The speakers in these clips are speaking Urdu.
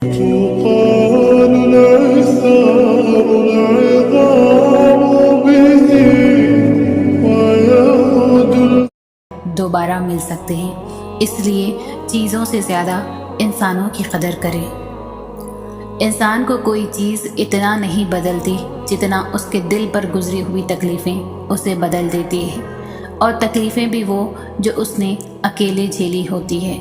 تقال العصام العظام به ويعود دوبارہ مل سکتے ہیں، اس لیے چیزوں سے زیادہ انسانوں کی قدر کریں۔ انسان کو کوئی چیز اتنا نہیں بدلتی جتنا اس کے دل پر گزری ہوئی تکلیفیں اسے بدل دیتی ہیں، اور تکلیفیں بھی وہ جو اس نے اکیلے جھیلی ہوتی ہے۔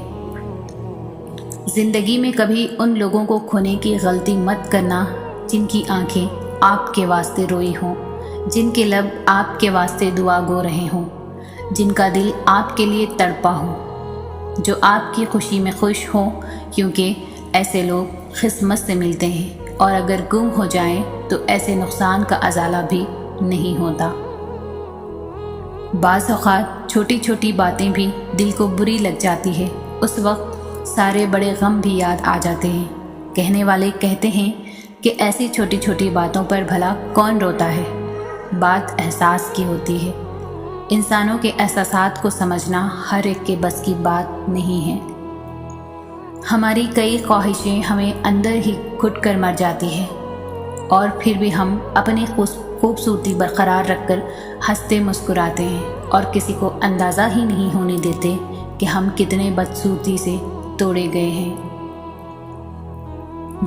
زندگی میں کبھی ان لوگوں کو کھونے کی غلطی مت کرنا جن کی آنکھیں آپ کے واسطے روئی ہوں، جن کے لب آپ کے واسطے دعا گو رہے ہوں، جن کا دل آپ کے لیے تڑپا ہو، جو آپ کی خوشی میں خوش ہوں، کیونکہ ایسے لوگ قسمت سے ملتے ہیں، اور اگر گم ہو جائیں تو ایسے نقصان کا ازالہ بھی نہیں ہوتا۔ بعض اوقات چھوٹی چھوٹی باتیں بھی دل کو بری لگ جاتی ہے، اس وقت سارے بڑے غم بھی یاد آ جاتے ہیں۔ کہنے والے کہتے ہیں کہ ایسی چھوٹی چھوٹی باتوں پر بھلا کون روتا ہے؟ بات احساس کی ہوتی ہے۔ انسانوں کے احساسات کو سمجھنا ہر ایک کے بس کی بات نہیں ہے۔ ہماری کئی خواہشیں ہمیں اندر ہی گھٹ کر مر جاتی ہیں، اور پھر بھی ہم اپنی خوبصورتی برقرار رکھ کر ہنستے مسکراتے ہیں، اور کسی کو اندازہ ہی نہیں ہونے دیتے کہ ہم کتنے بدصورتی سے توڑے گئے ہیں۔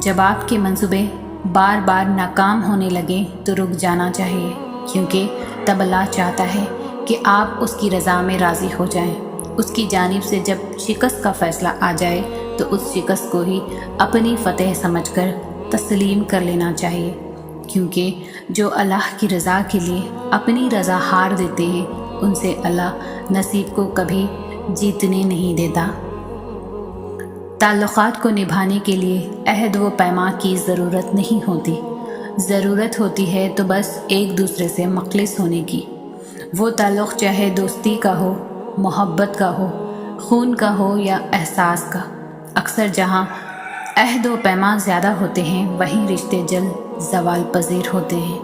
جب آپ کے منصوبے بار بار ناکام ہونے لگیں تو رک جانا چاہیے، کیونکہ تب اللہ چاہتا ہے کہ آپ اس کی رضا میں راضی ہو جائیں۔ اس کی جانب سے جب شکست کا فیصلہ آ جائے تو اس شکست کو ہی اپنی فتح سمجھ کر تسلیم کر لینا چاہیے، کیونکہ جو اللہ کی رضا کے لیے اپنی رضا ہار دیتے ہیں ان سے اللہ نصیب کو کبھی جیتنے نہیں دیتا۔ تعلقات کو نبھانے کے لیے عہد و پیما کی ضرورت نہیں ہوتی، ضرورت ہوتی ہے تو بس ایک دوسرے سے مخلص ہونے کی۔ وہ تعلق چاہے دوستی کا ہو، محبت کا ہو، خون کا ہو یا احساس کا، اکثر جہاں عہد و پیما زیادہ ہوتے ہیں وہیں رشتے جلد زوال پذیر ہوتے ہیں۔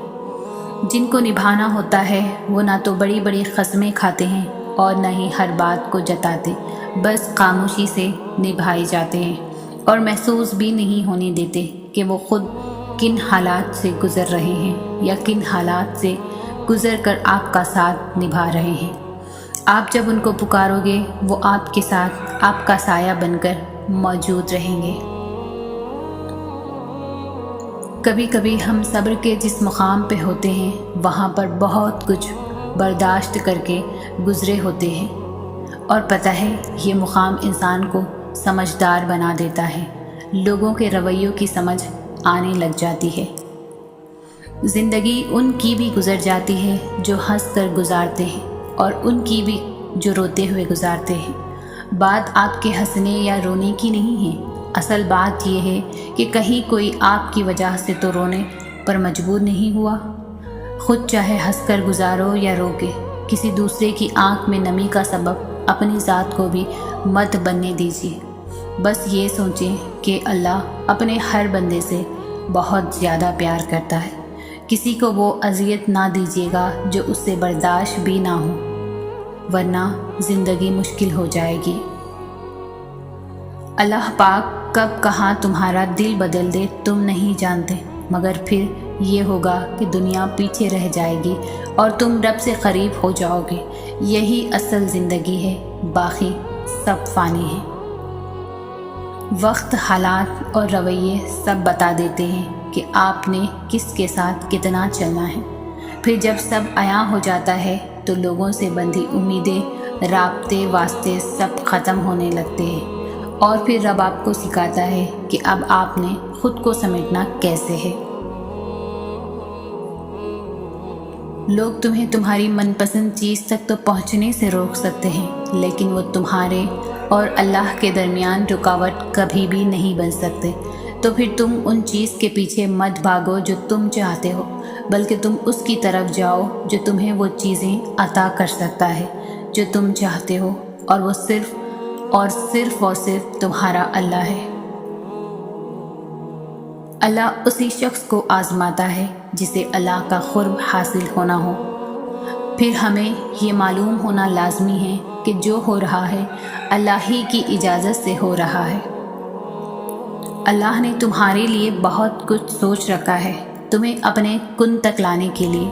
جن کو نبھانا ہوتا ہے وہ نہ تو بڑی بڑی قسمیں کھاتے ہیں اور نہ ہی ہر بات کو جتاتے، بس خاموشی سے نبھائے جاتے ہیں، اور محسوس بھی نہیں ہونے دیتے کہ وہ خود کن حالات سے گزر رہے ہیں یا کن حالات سے گزر کر آپ کا ساتھ نبھا رہے ہیں۔ آپ جب ان کو پکارو گے وہ آپ کے ساتھ آپ کا سایہ بن کر موجود رہیں گے۔ کبھی کبھی ہم صبر کے جس مقام پہ ہوتے ہیں وہاں پر بہت کچھ برداشت کر کے گزرے ہوتے ہیں، اور پتہ ہے یہ مقام انسان کو سمجھدار بنا دیتا ہے، لوگوں کے رویوں کی سمجھ آنے لگ جاتی ہے۔ زندگی ان کی بھی گزر جاتی ہے جو ہنس کر گزارتے ہیں، اور ان کی بھی جو روتے ہوئے گزارتے ہیں۔ بات آپ کے ہنسنے یا رونے کی نہیں ہے، اصل بات یہ ہے کہ کہیں کوئی آپ کی وجہ سے تو رونے پر مجبور نہیں ہوا۔ خود چاہے ہنس کر گزارو یا رو کے، کسی دوسرے کی آنکھ میں نمی کا سبب اپنی ذات کو بھی مت بننے دیجیے۔ بس یہ سوچیں کہ اللہ اپنے ہر بندے سے بہت زیادہ پیار کرتا ہے، کسی کو وہ اذیت نہ دیجیے گا جو اس سے برداشت بھی نہ ہو، ورنہ زندگی مشکل ہو جائے گی۔ اللہ پاک کب کہاں تمہارا دل بدل دے تم نہیں جانتے، مگر پھر یہ ہوگا کہ دنیا پیچھے رہ جائے گی اور تم رب سے قریب ہو جاؤ گے۔ یہی اصل زندگی ہے، باقی سب فانی ہے۔ وقت، حالات اور رویے سب بتا دیتے ہیں کہ آپ نے کس کے ساتھ کتنا چلنا ہے۔ پھر جب سب عیاں ہو جاتا ہے تو لوگوں سے بندھی امیدیں، رابطے، واسطے سب ختم ہونے لگتے ہیں، اور پھر رب آپ کو سکھاتا ہے کہ اب آپ نے خود کو سمیٹنا کیسے ہے۔ لوگ تمہیں تمہاری من پسند چیز تک تو پہنچنے سے روک سکتے ہیں، لیکن وہ تمہارے اور اللہ کے درمیان رکاوٹ کبھی بھی نہیں بن سکتے۔ تو پھر تم ان چیز کے پیچھے مت بھاگو جو تم چاہتے ہو، بلکہ تم اس کی طرف جاؤ جو تمہیں وہ چیزیں عطا کر سکتا ہے جو تم چاہتے ہو، اور وہ صرف اور صرف تمہارا اللہ ہے۔ اللہ اسی شخص کو آزماتا ہے جسے اللہ کا قرب حاصل ہونا ہو۔ پھر ہمیں یہ معلوم ہونا لازمی ہے کہ جو ہو رہا ہے اللہ ہی کی اجازت سے ہو رہا ہے۔ اللہ نے تمہارے لیے بہت کچھ سوچ رکھا ہے تمہیں اپنے کن تک لانے کے لیے،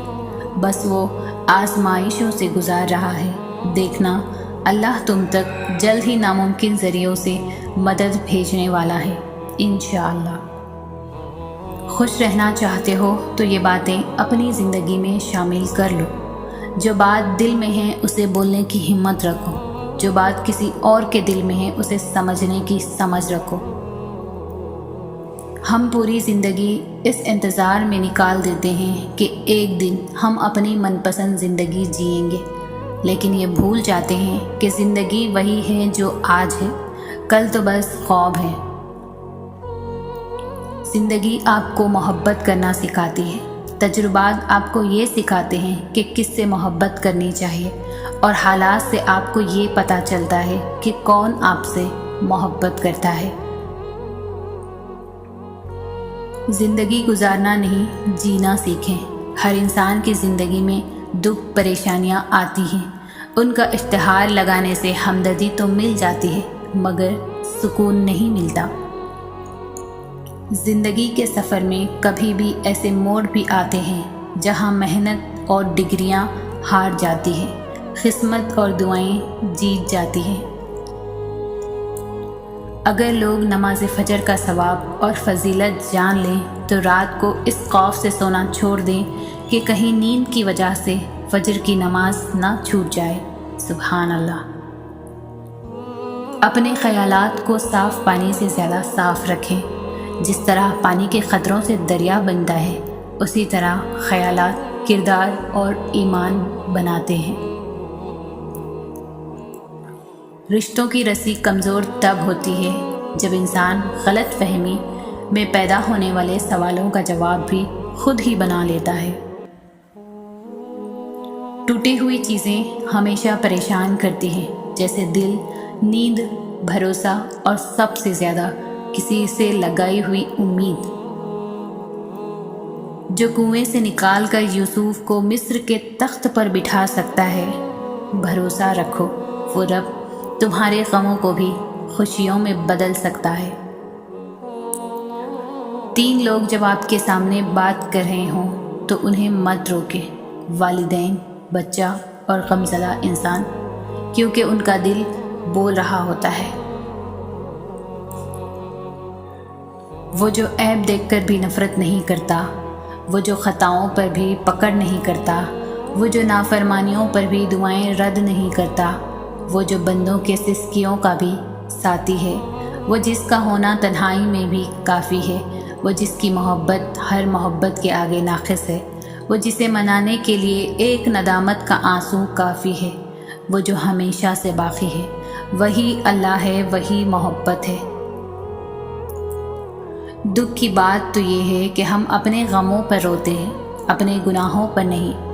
بس وہ آزمائشوں سے گزار رہا ہے۔ دیکھنا اللہ تم تک جلد ہی ناممکن ذریعوں سے مدد بھیجنے والا ہے انشاءاللہ۔ خوش رہنا چاہتے ہو تو یہ باتیں اپنی زندگی میں شامل کر لو۔ جو بات دل میں ہے اسے بولنے کی ہمت رکھو، جو بات کسی اور کے دل میں ہے اسے سمجھنے کی سمجھ رکھو۔ ہم پوری زندگی اس انتظار میں نکال دیتے ہیں کہ ایک دن ہم اپنی من پسند زندگی جئیں گے، لیکن یہ بھول جاتے ہیں کہ زندگی وہی ہے جو آج ہے، کل تو بس خواب ہے۔ زندگی آپ کو محبت کرنا سکھاتی ہے، تجربات آپ کو یہ سکھاتے ہیں کہ کس سے محبت کرنی چاہیے، اور حالات سے آپ کو یہ پتہ چلتا ہے کہ کون آپ سے محبت کرتا ہے۔ زندگی گزارنا نہیں، جینا سیکھیں۔ ہر انسان کی زندگی میں دکھ پریشانیاں آتی ہیں، ان کا اشتہار لگانے سے ہمدردی تو مل جاتی ہے مگر سکون نہیں ملتا۔ زندگی کے سفر میں کبھی بھی ایسے موڑ بھی آتے ہیں جہاں محنت اور ڈگریاں ہار جاتی ہیں، قسمت اور دعائیں جیت جاتی ہیں۔ اگر لوگ نماز فجر کا ثواب اور فضیلت جان لیں تو رات کو اس خوف سے سونا چھوڑ دیں کہ کہیں نیند کی وجہ سے فجر کی نماز نہ چھوٹ جائے۔ سبحان اللہ۔ اپنے خیالات کو صاف پانی سے زیادہ صاف رکھیں۔ جس طرح پانی کے قطروں سے دریا بنتا ہے، اسی طرح خیالات کردار اور ایمان بناتے ہیں۔ رشتوں کی رسی کمزور تب ہوتی ہے جب انسان غلط فہمی میں پیدا ہونے والے سوالوں کا جواب بھی خود ہی بنا لیتا ہے۔ ٹوٹی ہوئی چیزیں ہمیشہ پریشان کرتی ہیں، جیسے دل، نیند، بھروسہ اور سب سے زیادہ کسی سے لگائی ہوئی امید۔ جو کنویں سے نکال کر یوسف کو مصر کے تخت پر بٹھا سکتا ہے، بھروسہ رکھو وہ رب تمہارے غموں کو بھی خوشیوں میں بدل سکتا ہے۔ 3 لوگ جب آپ کے سامنے بات کر رہے ہوں تو انہیں مت روکیں، والدین، بچہ اور غمزدہ انسان، کیونکہ ان کا دل بول رہا ہوتا ہے۔ وہ جو عیب دیکھ کر بھی نفرت نہیں کرتا، وہ جو خطاؤں پر بھی پکڑ نہیں کرتا، وہ جو نافرمانیوں پر بھی دعائیں رد نہیں کرتا، وہ جو بندوں کے سسکیوں کا بھی ساتھی ہے، وہ جس کا ہونا تنہائی میں بھی کافی ہے، وہ جس کی محبت ہر محبت کے آگے ناقص ہے، وہ جسے منانے کے لیے ایک ندامت کا آنسو کافی ہے، وہ جو ہمیشہ سے باقی ہے، وہی اللہ ہے، وہی محبت ہے۔ دکھ کی بات تو یہ ہے کہ ہم اپنے غموں پر روتے ہیں، اپنے گناہوں پر نہیں۔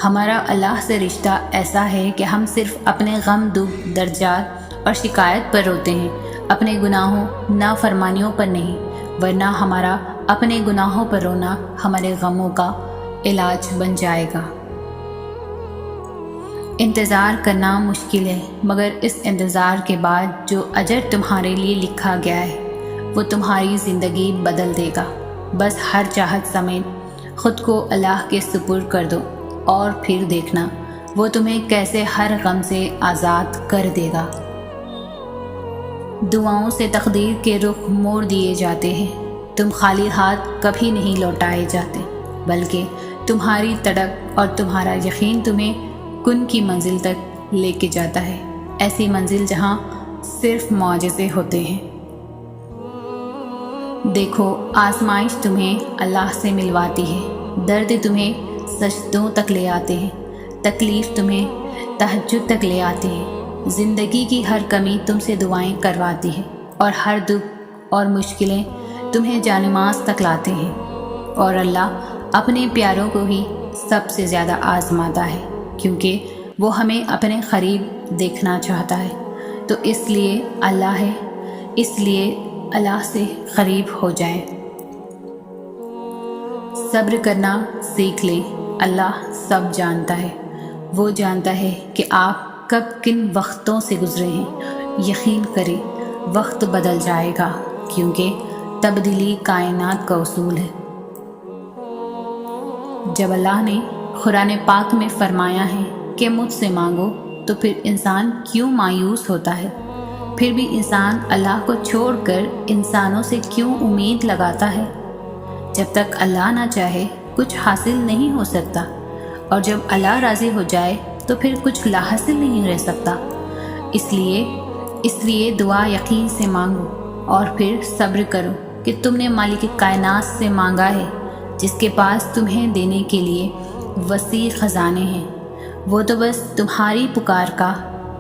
ہمارا اللہ سے رشتہ ایسا ہے کہ ہم صرف اپنے غم، دکھ، درجات اور شکایت پر روتے ہیں، اپنے گناہوں، نافرمانیوں پر نہیں، ورنہ ہمارا اپنے گناہوں پر رونا ہمارے غموں کا علاج بن جائے گا۔ انتظار کرنا مشکل ہے، مگر اس انتظار کے بعد جو اجر تمہارے لیے لکھا گیا ہے وہ تمہاری زندگی بدل دے گا۔ بس ہر چاہت سمیت خود کو اللہ کے سپرد کر دو اور پھر دیکھنا وہ تمہیں کیسے ہر غم سے آزاد کر دے گا۔ دعاؤں سے تقدیر کے رخ موڑ دیے جاتے ہیں، تم خالی ہاتھ کبھی نہیں لوٹائے جاتے، بلکہ تمہاری تڑپ اور تمہارا یقین تمہیں کن کی منزل تک لے کے جاتا ہے، ایسی منزل جہاں صرف معجزے ہوتے ہیں۔ دیکھو آزمائش تمہیں اللہ سے ملواتی ہے، درد تمہیں سجدوں تک لے آتے ہیں، تکلیف تمہیں تہجد تک لے آتی ہے، زندگی کی ہر کمی تم سے دعائیں کرواتی ہے، اور ہر دکھ اور مشکلیں تمہیں جانماز تک لاتے ہیں، اور اللہ اپنے پیاروں کو ہی سب سے زیادہ آزماتا ہے، کیونکہ وہ ہمیں اپنے قریب دیکھنا چاہتا ہے۔ تو اس لیے اللہ ہے، اس لیے اللہ سے قریب ہو جائیں۔ صبر کرنا سیکھ لیں، اللہ سب جانتا ہے، وہ جانتا ہے کہ آپ کب کن وقتوں سے گزرے ہیں۔ یقین کریں وقت بدل جائے گا، کیونکہ تبدیلی کائنات کا اصول ہے۔ جب اللہ نے قرآن پاک میں فرمایا ہے کہ مجھ سے مانگو، تو پھر انسان کیوں مایوس ہوتا ہے؟ پھر بھی انسان اللہ کو چھوڑ کر انسانوں سے کیوں امید لگاتا ہے؟ جب تک اللہ نہ چاہے کچھ حاصل نہیں ہو سکتا، اور جب اللہ راضی ہو جائے تو پھر کچھ لا حاصل نہیں رہ سکتا۔ اس لیے دعا یقین سے مانگو، اور پھر صبر کرو کہ تم نے مالک کائنات سے مانگا ہے، جس کے پاس تمہیں دینے کے لیے وسیع خزانے ہیں۔ وہ تو بس تمہاری پکار کا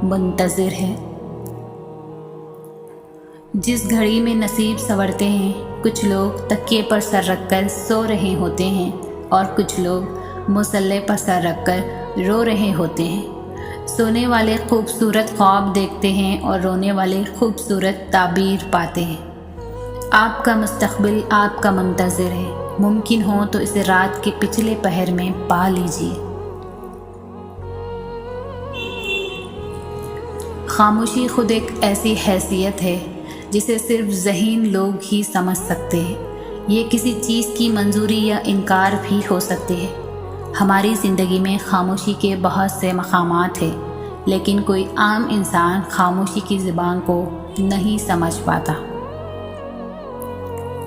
منتظر ہے۔ جس گھڑی میں نصیب سنورتے ہیں، کچھ لوگ تکیے پر سر رکھ کر سو رہے ہوتے ہیں، اور کچھ لوگ مصلے پر سر رکھ کر رو رہے ہوتے ہیں۔ سونے والے خوبصورت خواب دیکھتے ہیں، اور رونے والے خوبصورت تعبیر پاتے ہیں۔ آپ کا مستقبل آپ کا منتظر ہے، ممکن ہو تو اسے رات کے پچھلے پہر میں پا لیجیے۔ خاموشی خود ایک ایسی حیثیت ہے جسے صرف ذہین لوگ ہی سمجھ سکتے ہیں۔ یہ کسی چیز کی منظوری یا انکار بھی ہو سکتی ہے۔ ہماری زندگی میں خاموشی کے بہت سے مقامات ہیں، لیکن کوئی عام انسان خاموشی کی زبان کو نہیں سمجھ پاتا۔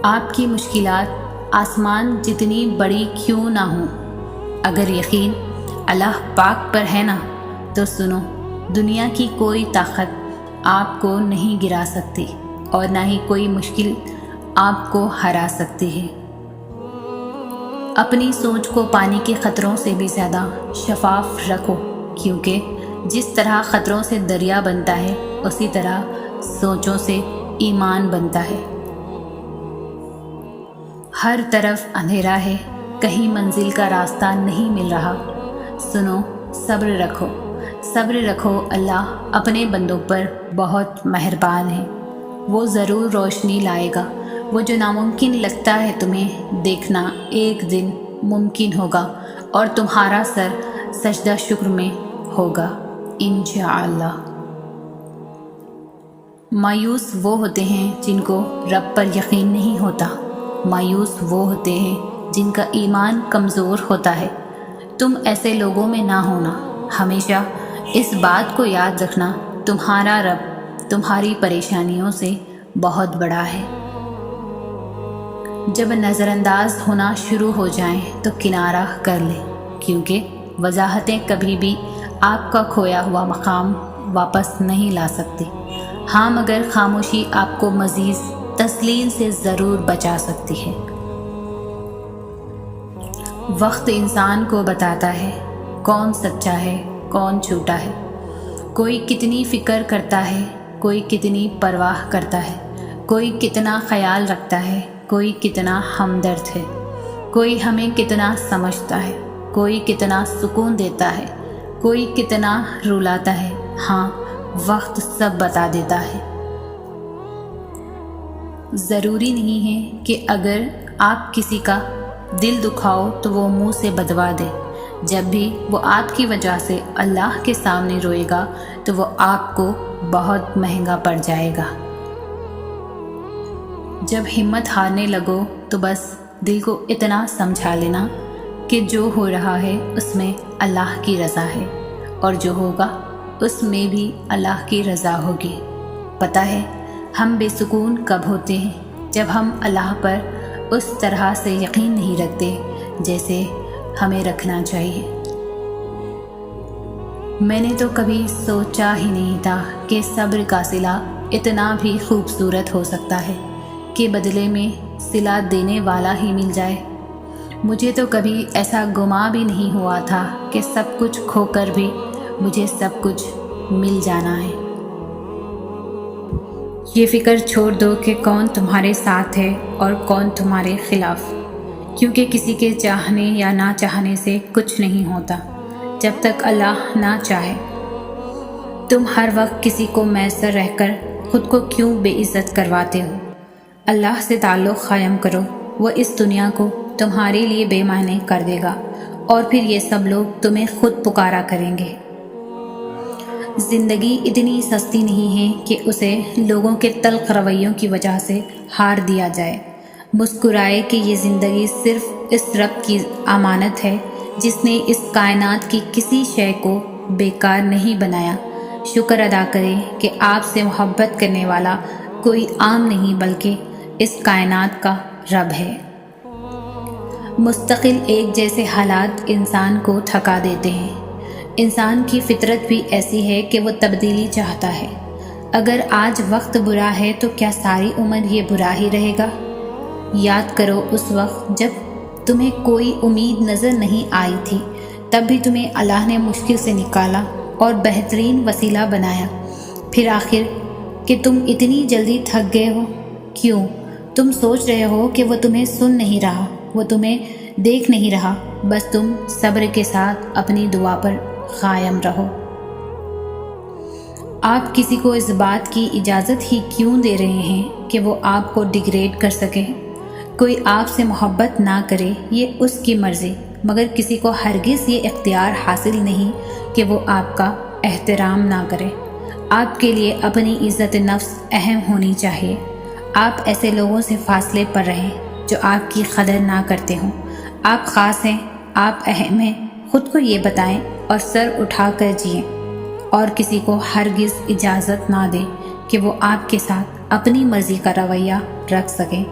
آپ کی مشکلات آسمان جتنی بڑی کیوں نہ ہوں، اگر یقین اللہ پاک پر ہے نا، تو سنو، دنیا کی کوئی طاقت آپ کو نہیں گرا سکتی، اور نہ ہی کوئی مشکل آپ کو ہرا سکتی ہے۔ اپنی سوچ کو پانی کے خطروں سے بھی زیادہ شفاف رکھو، کیونکہ جس طرح خطروں سے دریا بنتا ہے، اسی طرح سوچوں سے ایمان بنتا ہے۔ ہر طرف اندھیرا ہے، کہیں منزل کا راستہ نہیں مل رہا۔ سنو، صبر رکھو، صبر رکھو، اللہ اپنے بندوں پر بہت مہربان ہے۔ وہ ضرور روشنی لائے گا۔ وہ جو ناممکن لگتا ہے تمہیں دیکھنا، ایک دن ممکن ہوگا، اور تمہارا سر سجدہ شکر میں ہوگا انشاءاللہ۔ مایوس وہ ہوتے ہیں جن کو رب پر یقین نہیں ہوتا۔ مایوس وہ ہوتے ہیں جن کا ایمان کمزور ہوتا ہے۔ تم ایسے لوگوں میں نہ ہونا۔ ہمیشہ اس بات کو یاد رکھنا، تمہارا رب تمہاری پریشانیوں سے بہت بڑا ہے۔ جب نظر انداز ہونا شروع ہو جائیں تو کنارہ کر لیں، کیونکہ وضاحتیں کبھی بھی آپ کا کھویا ہوا مقام واپس نہیں لا سکتی۔ ہاں، مگر خاموشی آپ کو مزید تسلیم سے ضرور بچا سکتی ہے۔ وقت انسان کو بتاتا ہے کون سچا ہے، کون جھوٹا ہے۔ کوئی کتنی فکر کرتا ہے، کوئی کتنی پرواہ کرتا ہے، کوئی کتنا خیال رکھتا ہے، کوئی کتنا ہمدرد ہے، کوئی ہمیں کتنا سمجھتا ہے، کوئی کتنا سکون دیتا ہے، کوئی کتنا رلاتا ہے۔ ہاں، وقت سب بتا دیتا ہے۔ ضروری نہیں ہے کہ اگر آپ کسی کا دل دکھاؤ تو وہ منہ سے بدوا دے۔ جب بھی وہ آپ کی وجہ سے اللہ کے سامنے روئے گا تو وہ آپ کو بہت مہنگا پڑ جائے گا۔ جب ہمت ہارنے لگو تو بس دل کو اتنا سمجھا لینا کہ جو ہو رہا ہے اس میں اللہ کی رضا ہے، اور جو ہوگا اس میں بھی اللہ کی رضا ہوگی۔ پتہ ہے ہم بے سکون کب ہوتے ہیں؟ جب ہم اللہ پر اس طرح سے یقین نہیں رکھتے جیسے ہمیں رکھنا چاہیے۔ میں نے تو کبھی سوچا ہی نہیں تھا کہ صبر کا صلہ اتنا بھی خوبصورت ہو سکتا ہے کہ بدلے میں صلہ دینے والا ہی مل جائے۔ مجھے تو کبھی ایسا گمان بھی نہیں ہوا تھا کہ سب کچھ کھو کر بھی مجھے سب کچھ مل جانا ہے۔ یہ فکر چھوڑ دو کہ کون تمہارے ساتھ ہے اور کون تمہارے خلاف، کیونکہ کسی کے چاہنے یا نہ چاہنے سے کچھ نہیں ہوتا جب تک اللہ نہ چاہے۔ تم ہر وقت کسی کو میسر رہ کر خود کو کیوں بے عزت کرواتے ہو؟ اللہ سے تعلق قائم کرو، وہ اس دنیا کو تمہارے لیے بے معنی کر دے گا، اور پھر یہ سب لوگ تمہیں خود پکارا کریں گے۔ زندگی اتنی سستی نہیں ہے کہ اسے لوگوں کے تلخ رویوں کی وجہ سے ہار دیا جائے۔ مسکرائے کہ یہ زندگی صرف اس رب کی امانت ہے جس نے اس کائنات کی کسی شے کو بیکار نہیں بنایا۔ شکر ادا کرے کہ آپ سے محبت کرنے والا کوئی عام نہیں بلکہ اس کائنات کا رب ہے۔ مستقل ایک جیسے حالات انسان کو تھکا دیتے ہیں۔ انسان کی فطرت بھی ایسی ہے کہ وہ تبدیلی چاہتا ہے۔ اگر آج وقت برا ہے تو کیا ساری عمر یہ برا ہی رہے گا؟ یاد کرو اس وقت جب تمہیں کوئی امید نظر نہیں آئی تھی، تب بھی تمہیں اللہ نے مشکل سے نکالا اور بہترین وسیلہ بنایا۔ پھر آخر کہ تم اتنی جلدی تھک گئے ہو کیوں؟ تم سوچ رہے ہو کہ وہ تمہیں سن نہیں رہا، وہ تمہیں دیکھ نہیں رہا۔ بس تم صبر کے ساتھ اپنی دعا پر قائم رہو۔ آپ کسی کو اس بات کی اجازت ہی کیوں دے رہے ہیں کہ وہ آپ کو ڈیگریڈ کر سکے؟ کوئی آپ سے محبت نہ کرے یہ اس کی مرضی، مگر کسی کو ہرگز یہ اختیار حاصل نہیں کہ وہ آپ کا احترام نہ کرے۔ آپ کے لیے اپنی عزت نفس اہم ہونی چاہیے۔ آپ ایسے لوگوں سے فاصلے پر رہیں جو آپ کی قدر نہ کرتے ہوں۔ آپ خاص ہیں، آپ اہم ہیں، خود کو یہ بتائیں اور سر اٹھا کر جئیں، اور کسی کو ہرگز اجازت نہ دیں کہ وہ آپ کے ساتھ اپنی مرضی کا رویہ رکھ سکیں۔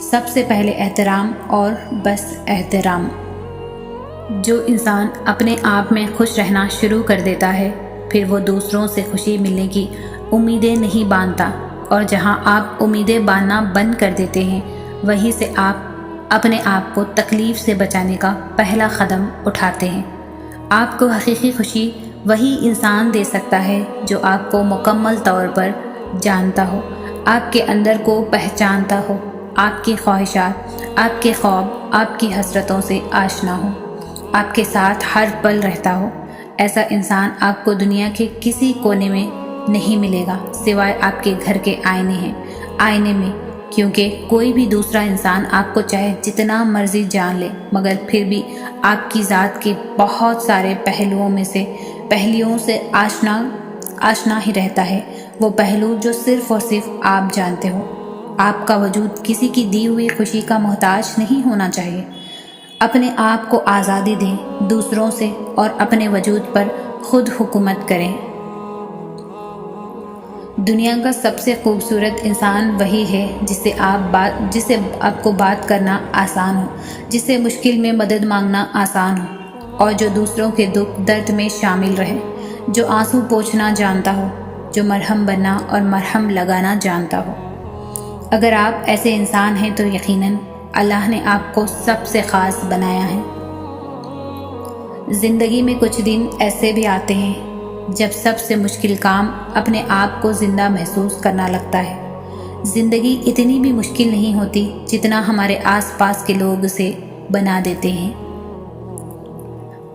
سب سے پہلے احترام اور بس احترام۔ جو انسان اپنے آپ میں خوش رہنا شروع کر دیتا ہے پھر وہ دوسروں سے خوشی ملنے کی امیدیں نہیں باندھتا، اور جہاں آپ امیدیں باندھنا بند کر دیتے ہیں وہیں سے آپ اپنے آپ کو تکلیف سے بچانے کا پہلا قدم اٹھاتے ہیں۔ آپ کو حقیقی خوشی وہی انسان دے سکتا ہے جو آپ کو مکمل طور پر جانتا ہو، آپ کے اندر کو پہچانتا ہو، آپ کی خواہشات، آپ کے خواب، آپ کی حسرتوں سے آشنا ہو، آپ کے ساتھ ہر پل رہتا ہو۔ ایسا انسان آپ کو دنیا کے کسی کونے میں نہیں ملے گا سوائے آپ کے گھر کے آئینے میں، کیونکہ کوئی بھی دوسرا انسان آپ کو چاہے جتنا مرضی جان لے مگر پھر بھی آپ کی ذات کے بہت سارے پہلوؤں سے آشنا ہی رہتا ہے، وہ پہلو جو صرف اور صرف آپ جانتے ہو۔ آپ کا وجود کسی کی دی ہوئی خوشی کا محتاج نہیں ہونا چاہیے۔ اپنے آپ کو آزادی دیں دوسروں سے اور اپنے وجود پر خود حکومت کریں۔ دنیا کا سب سے خوبصورت انسان وہی ہے جسے آپ کو بات کرنا آسان ہو، جسے مشکل میں مدد مانگنا آسان ہو، اور جو دوسروں کے دکھ درد میں شامل رہے، جو آنسو پوچھنا جانتا ہو، جو مرہم بننا اور مرہم لگانا جانتا ہو۔ اگر آپ ایسے انسان ہیں تو یقیناً اللہ نے آپ کو سب سے خاص بنایا ہے۔ زندگی میں کچھ دن ایسے بھی آتے ہیں جب سب سے مشکل کام اپنے آپ کو زندہ محسوس کرنا لگتا ہے۔ زندگی اتنی بھی مشکل نہیں ہوتی جتنا ہمارے آس پاس کے لوگ اسے بنا دیتے ہیں۔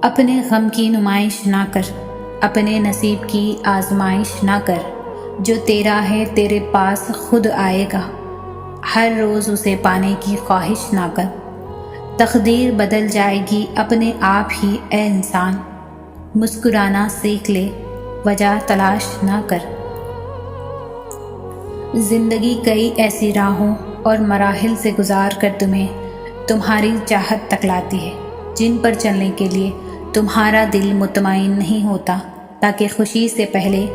اپنے غم کی نمائش نہ کر، اپنے نصیب کی آزمائش نہ کر، جو تیرا ہے تیرے پاس خود آئے گا، ہر روز اسے پانے کی خواہش نہ کر، تقدیر بدل جائے گی اپنے آپ ہی اے انسان، مسکرانا سیکھ لے، وجہ تلاش نہ کر۔ زندگی کئی ایسی راہوں اور مراحل سے گزار کر تمہاری چاہت تک لاتی ہے جن پر چلنے کے لیے تمہارا دل مطمئن نہیں ہوتا، تاکہ خوشی سے پہلے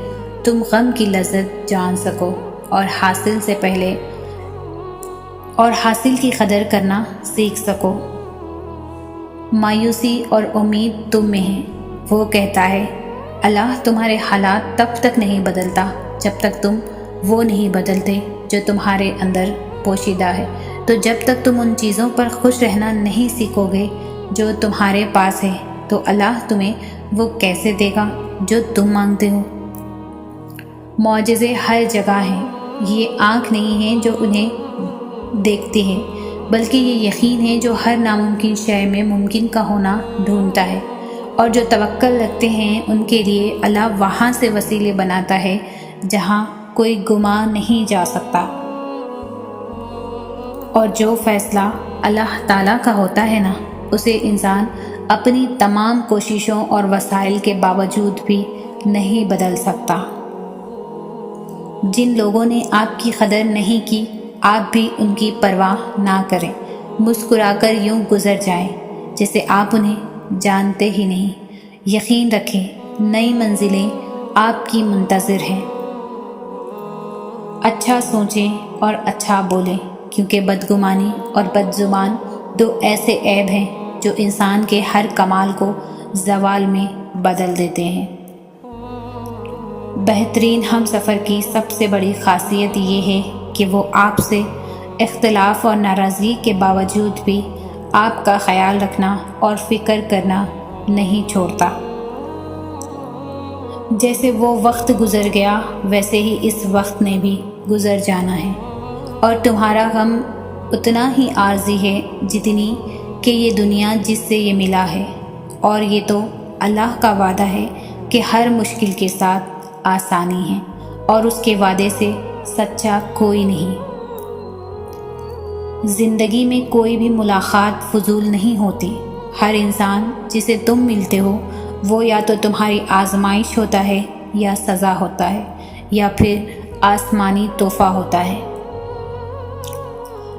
تم غم کی لذت جان سکو اور حاصل کی قدر کرنا سیکھ سکو۔ مایوسی اور امید تم میں ہے۔ وہ کہتا ہے اللہ تمہارے حالات تب تک نہیں بدلتا جب تک تم وہ نہیں بدلتے جو تمہارے اندر پوشیدہ ہے۔ تو جب تک تم ان چیزوں پر خوش رہنا نہیں سیکھو گے جو تمہارے پاس ہے تو اللہ تمہیں وہ کیسے دے گا جو تم مانگتے ہو۔ معجزے ہر جگہ ہیں، یہ آنکھ نہیں ہے جو انہیں دیکھتی ہے، بلکہ یہ یقین ہے جو ہر ناممکن شے میں ممکن کا ہونا ڈھونڈتا ہے، اور جو توکل رکھتے ہیں ان کے لیے اللہ وہاں سے وسیلے بناتا ہے جہاں کوئی گما نہیں جا سکتا۔ اور جو فیصلہ اللہ تعالیٰ کا ہوتا ہے نا، اسے انسان اپنی تمام کوششوں اور وسائل کے باوجود بھی نہیں بدل سکتا۔ جن لوگوں نے آپ کی قدر نہیں کی آپ بھی ان کی پرواہ نہ کریں، مسکرا کر یوں گزر جائیں جیسے آپ انہیں جانتے ہی نہیں۔ یقین رکھیں نئی منزلیں آپ کی منتظر ہیں۔ اچھا سوچیں اور اچھا بولیں، کیونکہ بدگمانی اور بدزبان دو ایسے عیب ہیں جو انسان کے ہر کمال کو زوال میں بدل دیتے ہیں۔ بہترین ہم سفر کی سب سے بڑی خاصیت یہ ہے کہ وہ آپ سے اختلاف اور ناراضگی کے باوجود بھی آپ کا خیال رکھنا اور فکر کرنا نہیں چھوڑتا۔ جیسے وہ وقت گزر گیا ویسے ہی اس وقت نے بھی گزر جانا ہے، اور تمہارا غم اتنا ہی عارضی ہے جتنی کہ یہ دنیا جس سے یہ ملا ہے، اور یہ تو اللہ کا وعدہ ہے کہ ہر مشکل کے ساتھ آسانی ہے، اور اس کے وعدے سے سچا کوئی نہیں۔ زندگی میں کوئی بھی ملاقات فضول نہیں ہوتی۔ ہر انسان جسے تم ملتے ہو وہ یا تو تمہاری آزمائش ہوتا ہے یا سزا ہوتا ہے، یا پھر آسمانی تحفہ ہوتا ہے۔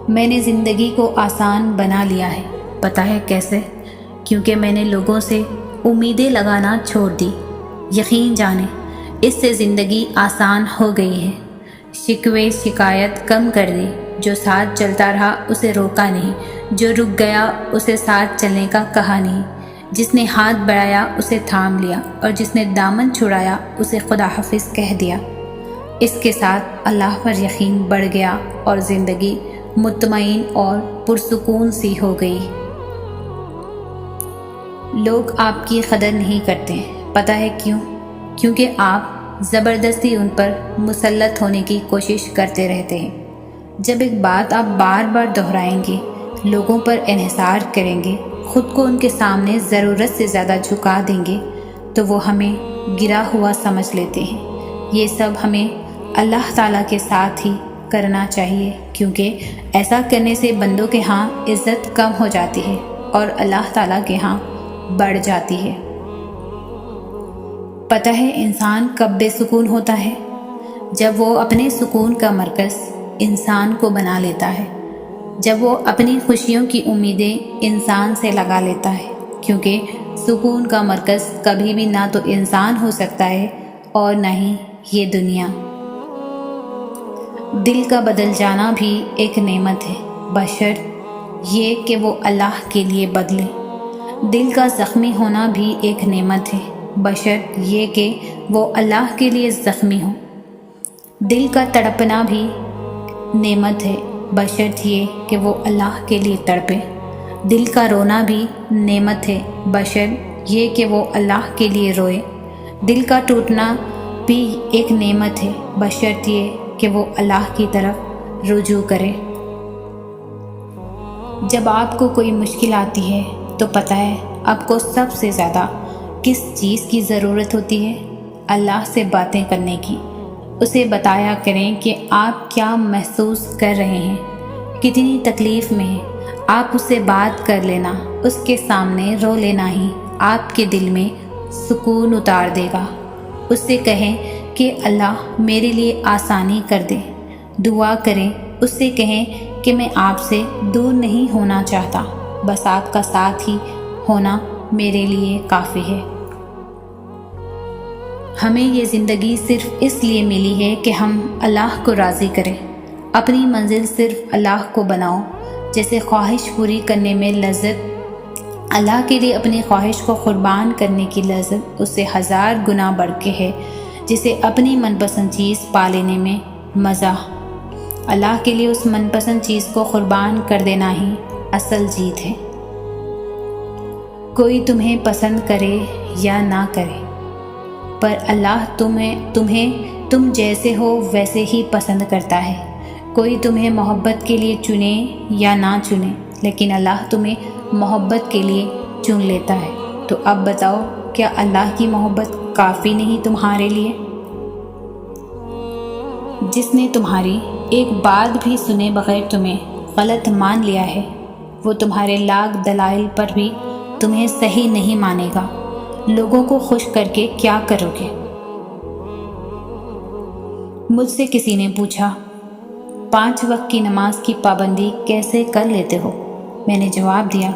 میں نے زندگی کو آسان بنا لیا ہے، پتہ ہے کیسے؟ کیونکہ میں نے لوگوں سے امیدیں لگانا چھوڑ دی۔ یقین جانیں اس سے زندگی آسان ہو گئی ہے۔ شکوے شکایت کم کر دی۔ جو ساتھ چلتا رہا اسے روکا نہیں، جو رک گیا اسے ساتھ چلنے کا کہا نہیں، جس نے ہاتھ بڑھایا اسے تھام لیا، اور جس نے دامن چھڑایا اسے خدا حافظ کہہ دیا۔ اس کے ساتھ اللہ پر یقین بڑھ گیا اور زندگی مطمئن اور پرسکون سی ہو گئی۔ لوگ آپ کی قدر نہیں کرتے، پتہ ہے کیوں؟ کیونکہ آپ زبردستی ان پر مسلط ہونے کی کوشش کرتے رہتے ہیں۔ جب ایک بات آپ بار بار دہرائیں گے، لوگوں پر انحصار کریں گے، خود کو ان کے سامنے ضرورت سے زیادہ جھکا دیں گے، تو وہ ہمیں گرا ہوا سمجھ لیتے ہیں۔ یہ سب ہمیں اللہ تعالیٰ کے ساتھ ہی کرنا چاہیے، کیونکہ ایسا کرنے سے بندوں کے ہاں عزت کم ہو جاتی ہے اور اللہ تعالیٰ کے ہاں بڑھ جاتی ہے۔ پتہ ہے انسان کب بے سکون ہوتا ہے؟ جب وہ اپنے سکون کا مرکز انسان کو بنا لیتا ہے، جب وہ اپنی خوشیوں کی امیدیں انسان سے لگا لیتا ہے، کیونکہ سکون کا مرکز کبھی بھی نہ تو انسان ہو سکتا ہے اور نہ ہی یہ دنیا۔ دل کا بدل جانا بھی ایک نعمت ہے، بشرط یہ کہ وہ اللہ کے لیے بدلے۔ دل کا زخمی ہونا بھی ایک نعمت ہے، بشرط یہ کہ وہ اللہ کے لیے زخمی ہو۔ دل کا تڑپنا بھی نعمت ہے، بشرط یہ کہ وہ اللہ کے لیے تڑپے۔ دل کا رونا بھی نعمت ہے، بشرط یہ کہ وہ اللہ کے لیے روئے۔ دل کا ٹوٹنا بھی ایک نعمت ہے، بشرط یہ کہ وہ اللہ کی طرف رجوع کرے۔ جب آپ کو کوئی مشکل آتی ہے تو پتہ ہے آپ کو سب سے زیادہ کس چیز کی ضرورت ہوتی ہے؟ اللہ سے باتیں کرنے کی۔ اسے بتایا کریں کہ آپ کیا محسوس کر رہے ہیں، کتنی تکلیف میں ہیں۔ آپ اس سے بات کر لینا، اس کے سامنے رو لینا ہی آپ کے دل میں سکون اتار دے گا۔ اس سے کہیں کہ اللہ میرے لیے آسانی کر دے۔ دعا کریں، اس سے کہیں کہ میں آپ سے دور نہیں ہونا چاہتا، بس آپ کا ساتھ ہی ہونا میرے لیے کافی ہے۔ ہمیں یہ زندگی صرف اس لیے ملی ہے کہ ہم اللہ کو راضی کریں۔ اپنی منزل صرف اللہ کو بناؤ۔ جیسے خواہش پوری کرنے میں لذت، اللہ کے لیے اپنی خواہش کو قربان کرنے کی لذت اس سے 1000 گنا بڑھ کے ہے۔ جسے اپنی من پسند چیز پا لینے میں مزہ، اللہ کے لیے اس من پسند چیز کو قربان کر دینا ہی اصل جیت ہے۔ کوئی تمہیں پسند کرے یا نہ کرے، پر اللہ تمہیں تم جیسے ہو ویسے ہی پسند کرتا ہے۔ کوئی تمہیں محبت کے لیے چنے یا نہ چنے، لیکن اللہ تمہیں محبت کے لیے چن لیتا ہے۔ تو اب بتاؤ، کیا اللہ کی محبت کافی نہیں تمہارے لیے؟ جس نے تمہاری ایک بات بھی سنے بغیر تمہیں غلط مان لیا ہے، وہ تمہارے لاکھ دلائل پر بھی تمہیں صحیح نہیں مانے گا۔ لوگوں کو خوش کر کے کیا کرو گے؟ مجھ سے کسی نے پوچھا 5 وقت کی نماز کی پابندی کیسے کر لیتے ہو؟ میں نے جواب دیا،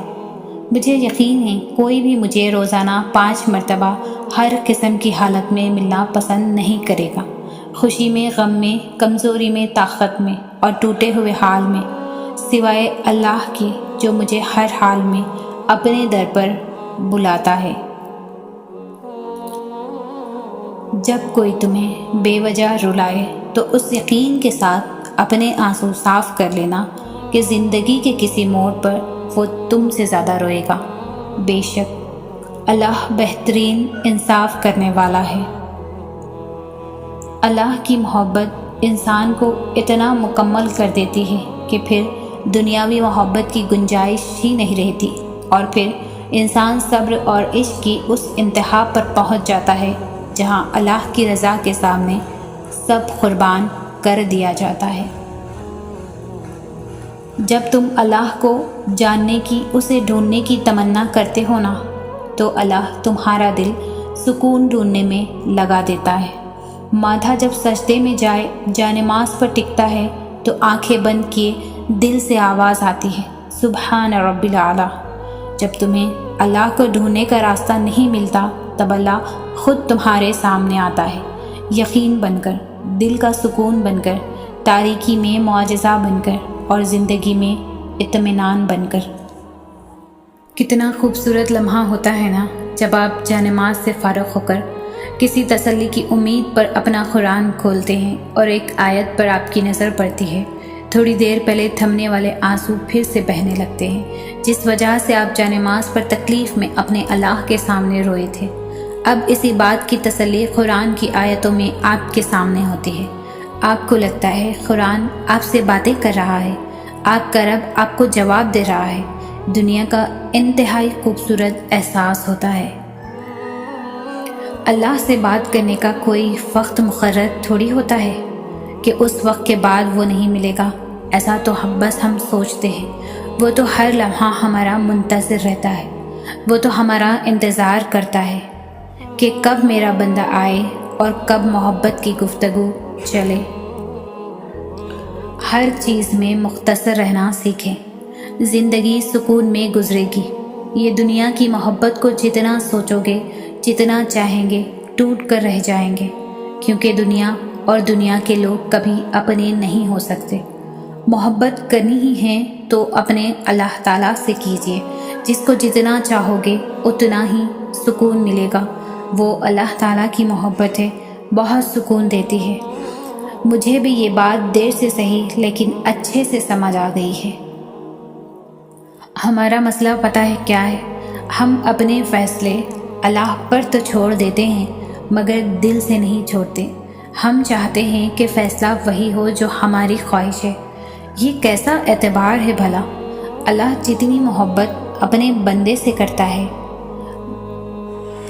مجھے یقین ہے کوئی بھی مجھے روزانہ 5 مرتبہ ہر قسم کی حالت میں ملنا پسند نہیں کرے گا، خوشی میں، غم میں، کمزوری میں، طاقت میں اور ٹوٹے ہوئے حال میں، سوائے اللہ کی جو مجھے ہر حال میں اپنے در پر بلاتا ہے۔ جب کوئی تمہیں بے وجہ رلائے تو اس یقین کے ساتھ اپنے آنسو صاف کر لینا کہ زندگی کے کسی موڑ پر وہ تم سے زیادہ روئے گا۔ بے شک اللہ بہترین انصاف کرنے والا ہے۔ اللہ کی محبت انسان کو اتنا مکمل کر دیتی ہے کہ پھر دنیاوی محبت کی گنجائش ہی نہیں رہتی، اور پھر انسان صبر اور عشق کی اس انتہا پر پہنچ جاتا ہے جہاں اللہ کی رضا کے سامنے سب قربان کر دیا جاتا ہے۔ جب تم اللہ کو جاننے کی، اسے ڈھونڈنے کی تمنا کرتے ہو نا، تو اللہ تمہارا دل سکون ڈھونڈنے میں لگا دیتا ہے۔ ماتھا جب سجدے میں جانماز پر ٹکتا ہے تو آنکھیں بند کیے دل سے آواز آتی ہے، سبحان رب العلیٰ۔ جب تمہیں اللہ کو ڈھونڈنے کا راستہ نہیں ملتا تب اللہ خود تمہارے سامنے آتا ہے، یقین بن کر، دل کا سکون بن کر، تاریکی میں معجزہ بن کر اور زندگی میں اطمینان بن کر۔ کتنا خوبصورت لمحہ ہوتا ہے نا جب آپ جانماز سے فارغ ہو کر کسی تسلی کی امید پر اپنا قرآن کھولتے ہیں اور ایک آیت پر آپ کی نظر پڑتی ہے، تھوڑی دیر پہلے تھمنے والے آنسو پھر سے بہنے لگتے ہیں جس وجہ سے آپ جانماز پر تکلیف میں اپنے اللہ کے سامنے روئے تھے۔ اب اسی بات کی تسلی قرآن کی آیتوں میں آپ کے سامنے ہوتی ہے۔ آپ کو لگتا ہے قرآن آپ سے باتیں کر رہا ہے، آپ کا رب آپ کو جواب دے رہا ہے۔ دنیا کا انتہائی خوبصورت احساس ہوتا ہے۔ اللہ سے بات کرنے کا کوئی وقت مقرر تھوڑی ہوتا ہے کہ اس وقت کے بعد وہ نہیں ملے گا، ایسا تو بس ہم سوچتے ہیں۔ وہ تو ہر لمحہ ہمارا منتظر رہتا ہے، وہ تو ہمارا انتظار کرتا ہے کہ کب میرا بندہ آئے اور کب محبت کی گفتگو چلے۔ ہر چیز میں مختصر رہنا سیکھیں، زندگی سکون میں گزرے گی۔ یہ دنیا کی محبت کو جتنا سوچو گے، جتنا چاہیں گے، ٹوٹ کر رہ جائیں گے، کیونکہ دنیا اور دنیا کے لوگ کبھی اپنے نہیں ہو سکتے۔ محبت کرنی ہی ہے تو اپنے اللہ تعالیٰ سے کیجیے، جس کو جتنا چاہو گے اتنا ہی سکون ملے گا۔ وہ اللہ تعالیٰ کی محبت ہے، بہت سکون دیتی ہے۔ مجھے بھی یہ بات دیر سے صحیح لیکن اچھے سے سمجھ آ گئی ہے۔ ہمارا مسئلہ پتہ ہے کیا ہے؟ ہم اپنے فیصلے اللہ پر تو چھوڑ دیتے ہیں مگر دل سے نہیں چھوڑتے۔ ہم چاہتے ہیں کہ فیصلہ وہی ہو جو ہماری خواہش ہے۔ یہ کیسا اعتبار ہے بھلا؟ اللہ جتنی محبت اپنے بندے سے کرتا ہے،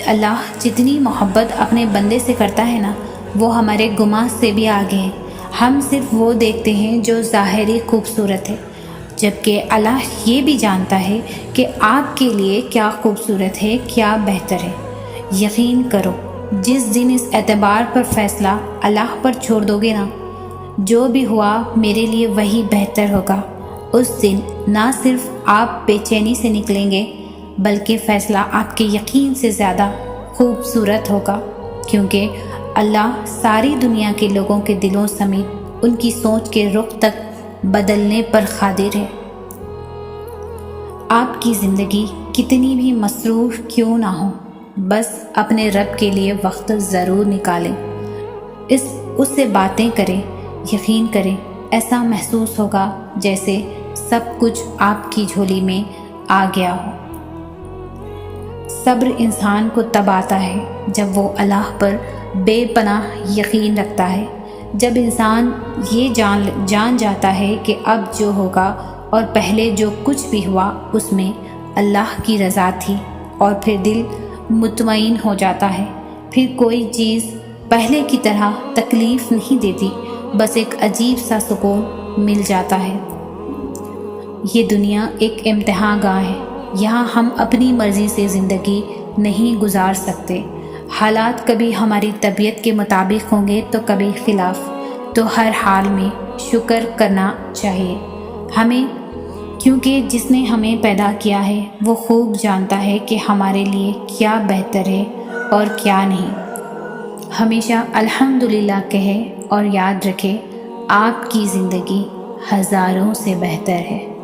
اللہ جتنی محبت اپنے بندے سے کرتا ہے نا، وہ ہمارے گماں سے بھی آگے ہے۔ ہم صرف وہ دیکھتے ہیں جو ظاہری خوبصورت ہے، جبکہ اللہ یہ بھی جانتا ہے کہ آپ کے لیے کیا خوبصورت ہے، کیا بہتر ہے۔ یقین کرو، جس دن اس اعتبار پر فیصلہ اللہ پر چھوڑ دو گے نا، جو بھی ہوا میرے لیے وہی بہتر ہوگا، اس دن نہ صرف آپ بے چینی سے نکلیں گے بلکہ فیصلہ آپ کے یقین سے زیادہ خوبصورت ہوگا، کیونکہ اللہ ساری دنیا کے لوگوں کے دلوں سمیت ان کی سوچ کے رخ تک بدلنے پر قادر ہے۔ آپ کی زندگی کتنی بھی مصروف کیوں نہ ہو، بس اپنے رب کے لیے وقت ضرور نکالیں، اس سے باتیں کریں۔ یقین کریں، ایسا محسوس ہوگا جیسے سب کچھ آپ کی جھولی میں آ گیا ہو۔ صبر انسان کو تب آتا ہے جب وہ اللہ پر بے پناہ یقین رکھتا ہے، جب انسان یہ جان جاتا ہے کہ اب جو ہوگا اور پہلے جو کچھ بھی ہوا اس میں اللہ کی رضا تھی، اور پھر دل مطمئن ہو جاتا ہے۔ پھر کوئی چیز پہلے کی طرح تکلیف نہیں دیتی، بس ایک عجیب سا سکون مل جاتا ہے۔ یہ دنیا ایک امتحان گاہ ہے، یہاں ہم اپنی مرضی سے زندگی نہیں گزار سکتے۔ حالات کبھی ہماری طبیعت کے مطابق ہوں گے تو کبھی خلاف، تو ہر حال میں شکر کرنا چاہیے ہمیں، کیونکہ جس نے ہمیں پیدا کیا ہے وہ خوب جانتا ہے کہ ہمارے لیے کیا بہتر ہے اور کیا نہیں۔ ہمیشہ الحمدللہ کہے اور یاد رکھے آپ کی زندگی ہزاروں سے بہتر ہے۔